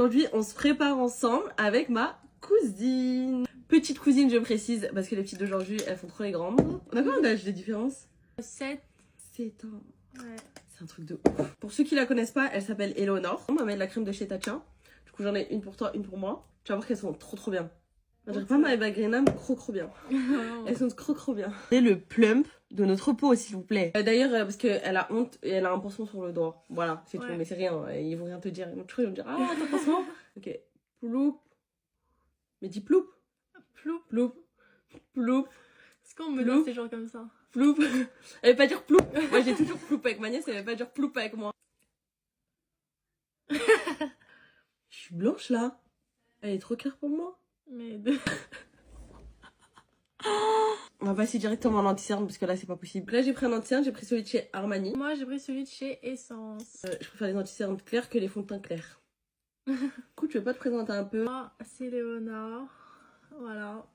Aujourd'hui, on se prépare ensemble avec ma cousine. Petite cousine, je précise, parce que les petites d'aujourd'hui, elles font trop les grandes. On a combien d'âge de différence? 7. 7 ans. Ouais. C'est un truc de ouf. Pour ceux qui la connaissent pas, elle s'appelle Eleonore. On va mettre la crème de chez Tatcha. Du coup, j'en ai une pour toi, une pour moi. Tu vas voir qu'elles sont trop bien. On dirait pas ma Eva Grena, mais trop bien. Elles sont trop bien. Et le plump de notre peau, s'il vous plaît. D'ailleurs, parce qu'elle a honte et elle a un pansement sur le doigt. Voilà, c'est tout, mais c'est rien. Ils vont rien te dire. Ils vont me dire, ah, t'as un pansement. Ok. Ploup. Mais dis ploup. Ploup. Est-ce qu'on me laisse ces gens comme ça? Ploup. Elle veut pas dire ploup. Moi, j'ai toujours ploup avec ma nièce, elle veut pas dire ploup avec moi. Je suis blanche, là. Elle est trop claire pour moi. Mais On va passer directement en anti-cerne parce que là c'est pas possible. Là j'ai pris un anti-cerne, j'ai pris celui de chez Armani. Moi j'ai pris celui de chez Essence. Je préfère les anti-cernes clairs que les fonds de teint clairs. Du coup, tu veux pas te présenter un peu? Moi c'est Léonore. Voilà.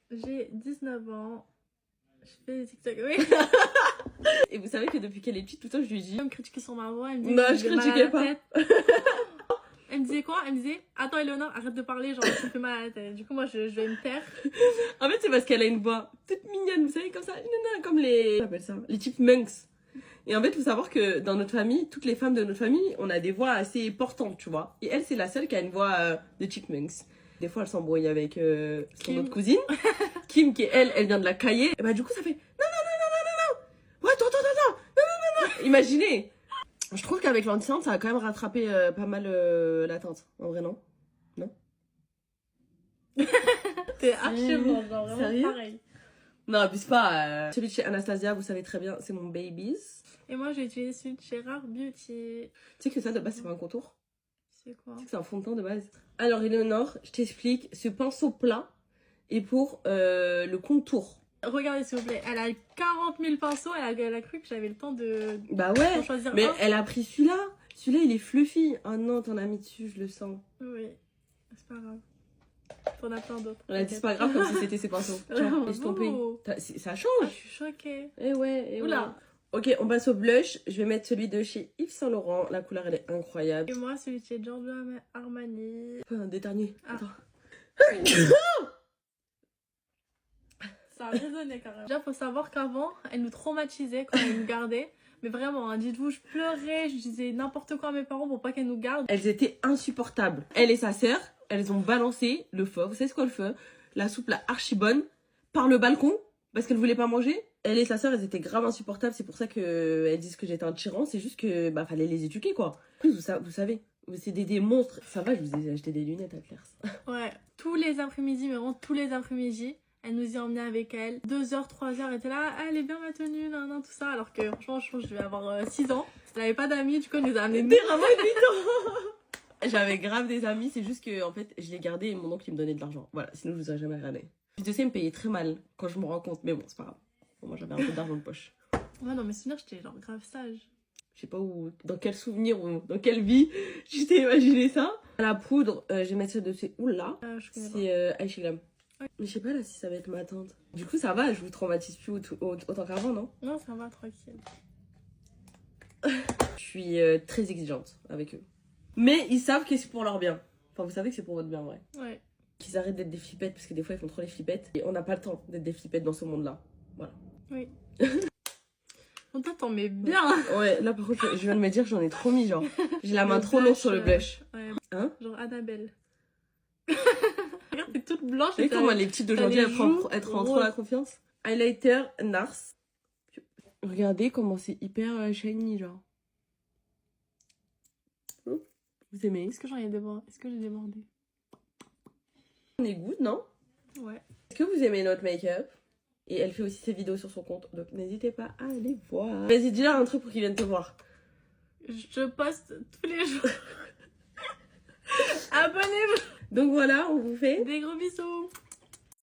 J'ai 19 ans. Je fais des TikTok. Oui. Et vous savez que depuis qu'elle est petite, tout le temps je lui dis. Elle me critiquait sur ma voix. Elle me disait Non, que je j'ai mal à critiquais la pas. tête. Elle me disait quoi? Elle me disait attends Léonore, arrête de parler, genre tu me fais mal à la tête. Du coup moi je vais me taire. En fait c'est parce qu'elle a une voix toute mignonne, vous savez, comme ça, comme les... J'appelle ça les chipmunks. Et en fait, il faut savoir que dans notre famille, toutes les femmes de notre famille, on a des voix assez portantes, tu vois. Et elle, c'est la seule qui a une voix de chipmunks. Des fois, elle s'embrouille avec son autre cousine, Kim, qui elle vient de la Caillée. Et bah du coup, ça fait non. Ouais, attends, non. Imaginez. Je trouve qu'avec l'anti-cerne, ça a quand même rattrapé pas mal la teinte. En vrai, non? Non? T'es archi blanche, genre vraiment Sérieux? pareil. Non, abuse pas. Celui de chez Anastasia, vous savez très bien, c'est mon babies. Et moi j'ai utilisé celui de chez Rare Beauty. Tu sais que ça, de base, c'est pas un contour? C'est quoi? Tu sais que c'est un fond de teint de base. Alors, Eleonore, je t'explique. Ce pinceau plat est pour le contour. Regardez s'il vous plaît, elle a 40 000 pinceaux, elle a cru que j'avais le temps de Bah ouais, choisir mais un. elle a pris celui-là. Celui-là, il est fluffy. Oh non, t'en as mis dessus, je le sens. Oui, c'est pas grave. T'en as plein d'autres. On a dit c'est pas grave comme si c'était ses pinceaux. Tiens, laisse tomber. Oh. Ça Ah, change. je suis choquée. Eh ouais, Oula. Ouais. Ok, on passe au blush. Je vais mettre celui de chez Yves Saint Laurent. La couleur, elle est incroyable. Et moi, celui de chez Giorgio Armani. Enfin, déternué. Ah. Attends. Ça a résonné quand même. Déjà, faut savoir qu'avant, elle nous traumatisait quand elle nous gardait. Mais vraiment, hein, dites-vous, je pleurais, je disais n'importe quoi à mes parents pour pas qu'elle nous gardent. Elles étaient insupportables. Elle et sa sœur, elles ont balancé le feu. Vous savez ce quoi le feu? La soupe, la archi bonne, par le balcon, parce qu'elles voulaient pas manger. Elle et sa sœur, elles étaient grave insupportables. C'est pour ça qu'elles disent que j'étais un tyran. C'est juste que, bah, fallait les éduquer, quoi. En plus, vous savez, c'est des monstres. Ça va, je vous ai acheté des lunettes à Claire. Ouais, tous les après-midi, mais vraiment tous les après-midi. Elle nous y emmenait avec elle. 2h, 3h, elle était là, ah, elle est bien ma tenue, nan, tout ça. Alors que franchement, je pense que je devais avoir 6 ans. Elle n'avait pas d'amis, du coup, elle nous a amenés. T'es vraiment une J'avais grave des amis, c'est juste que en fait, je les gardais et mon oncle il me donnait de l'argent. Voilà, sinon je vous aurais jamais regardé. Je sais me payer très mal quand je me rends compte, mais bon, c'est pas grave. Bon, moi j'avais un peu d'argent de poche. Ouais, non, mais souvenir, j'étais genre grave sage. Je sais pas où, dans quel souvenir ou dans quelle vie je t'ai imaginé ça. La poudre, je vais mettre ça dessus. Oula, c'est Aïchi Glam. Ouais. Mais je sais pas là si ça va être ma tante. Du coup, ça va, je vous traumatise plus autant qu'avant, non? Non, ça va, tranquille. Je suis très exigeante avec eux. Mais ils savent que c'est pour leur bien. Enfin, vous savez que c'est pour votre bien, en vrai. Ouais. Qu'ils arrêtent d'être des flippettes, parce que des fois, ils font trop les flippettes. Et on n'a pas le temps d'être des flippettes dans ce monde-là. Voilà. Oui. Bon, toi, t'en mets bien. Ouais, là, par contre, je viens de me dire que j'en ai trop mis, genre. J'ai la main trop lourde sur le blush. Ouais. Hein? Genre Annabelle. Regarde, t'es toute blanche. Vous savez comment les petites d'aujourd'hui, elles prennent trop la confiance? Highlighter Nars. Regardez comment c'est hyper shiny, genre. Vous aimez? Est-ce que j'en ai débordé? Est-ce que j'ai débordé? On est good, non? Ouais. Est-ce que vous aimez notre make-up? Et elle fait aussi ses vidéos sur son compte, donc n'hésitez pas à aller voir. Vas-y, dis-leur un truc pour qu'ils viennent te voir. Je poste tous les jours. Abonnez-vous. Donc voilà, on vous fait des gros bisous.